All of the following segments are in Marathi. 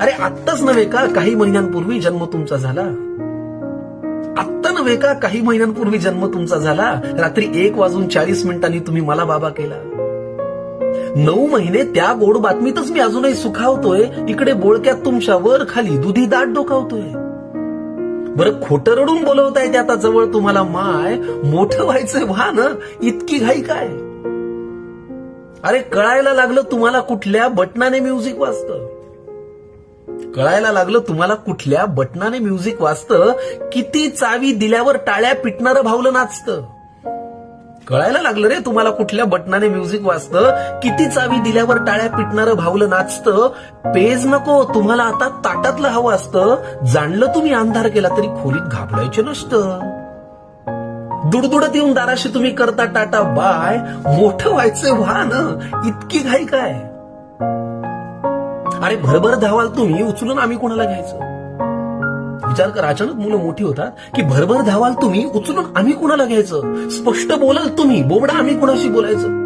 अरे आत्ताच नव्हे का काही महिन्यांपूर्वी जन्म तुमचा झाला? आत्ता नव्हे का काही महिन्यांपूर्वी जन्म तुमचा झाला? रात्री 1:40 तुम्ही मला बाबा केला. 9 महिने त्या गोड बातमीतच मी अजूनही सुखावतोय. इकडे बोळक्यात तुमच्या वर खाली दुधी दाट डोकावतोय. बरं खोटं रडून बोलवताय ते आता जवळ तुम्हाला माय. मोठं व्हायचंय व्हा ना, इतकी घाई काय? अरे कळायला लागलं तुम्हाला कुठल्या बटनाने म्युझिक वाजतं. कळायला लागलं तुम्हाला कुठल्या बटनाने म्युझिक वाजतं. किती चावी दिल्यावर टाळ्या पिटणारं भावलं नाचतं. कळायला लागलं रे तुम्हाला कुठल्या बटनाने म्युझिक वाजतं. किती चावी दिल्यावर टाळ्या पिटणारं भावलं नाचतं. पेज नको तुम्हाला आता ताटातलं हवं असतं. जाणलं तुम्ही अंधार केला तरी खोलीत घाबरायचं नसतं. दुडदुडत येऊन दाराशी तुम्ही करता टाटा बाय. मोठं व्हायचंय व्हा ना, इतकी घाई काय? अरे भरभर धावाल तुम्ही उचलून आम्ही कोणाला घ्यायचं? विचार कर, अचानक मुलं मोठी होतात की भरभर धावाल तुम्ही उचलून आम्ही कोणाला घ्यायचं? स्पष्ट बोलाल तुम्ही, बोबडा आम्ही कोणाशी बोलायचं?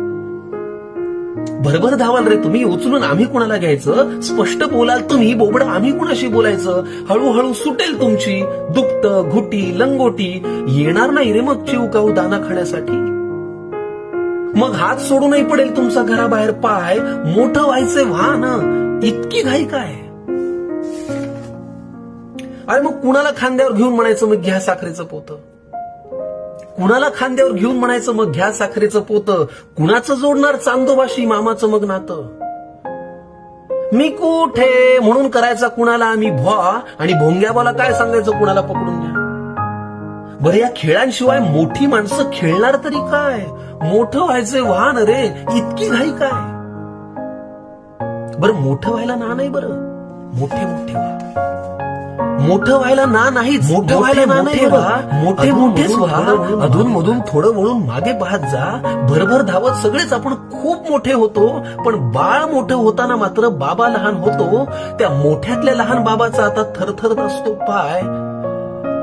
भरभर धावाल रे तुम्ही उचलून आम्ही कोणाला घ्यायचं? स्पष्ट बोलाल तुम्ही, बोबडा आम्ही कोणाशी बोलायचं? हळूहळू सुटेल तुमची दुपट घुटी लंगोटी. येणार नाही रे मग चिवकाऊ दाना खाण्यासाठी. मग हात सोडूनही पडेल तुमचा घराबाहेर पाय. मोठं व्हायचंय व्हा ना, इतकी घाई काय? अरे मग कुणाला खांद्यावर घेऊन म्हणायचं मग घ्या साखरेचं पोतं? कुणाला खांद्यावर घेऊन म्हणायचं मग घ्या साखरेचं पोतं? कुणाचं जोडणार चांदोबाशी मामाचं मग नातं? मी कुठे म्हणून करायचा कुणाला आम्ही भॉ, आणि भोंग्याबाला काय सांगायचं कुणाला पकडून घ्या. बरं या खेळांशिवाय मोठी माणसं खेळणार तरी काय? मोठं व्हायचंय वाहन रे, इतकी घाई काय? बरं मोठं व्हायला ना नाही, बरं मोठे मोठे व्हा. मोठं व्हायला ना नाही, मोठं व्हायला ना नाही व्हा. मोठे मोठेच व्हा. अधून मधून थोडं वळून मागे पाहत जा. भरभर धावत सगळेच आपण खूप मोठे होतो. पण बाळ मोठं होताना मात्र बाबा लहान होतो. त्या मोठ्यातल्या लहान बाबाचा आता थरथरत असतो पाय.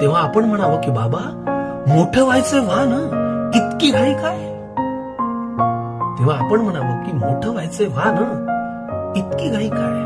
तेव्हा आपण म्हणावं की बाबा मोठं व्हायचंय व्हा ना, इतकी घाई काय? तेव्हा आपण म्हणावं की मोठं व्हायचंय व्हा ना, इतकी घाई काय?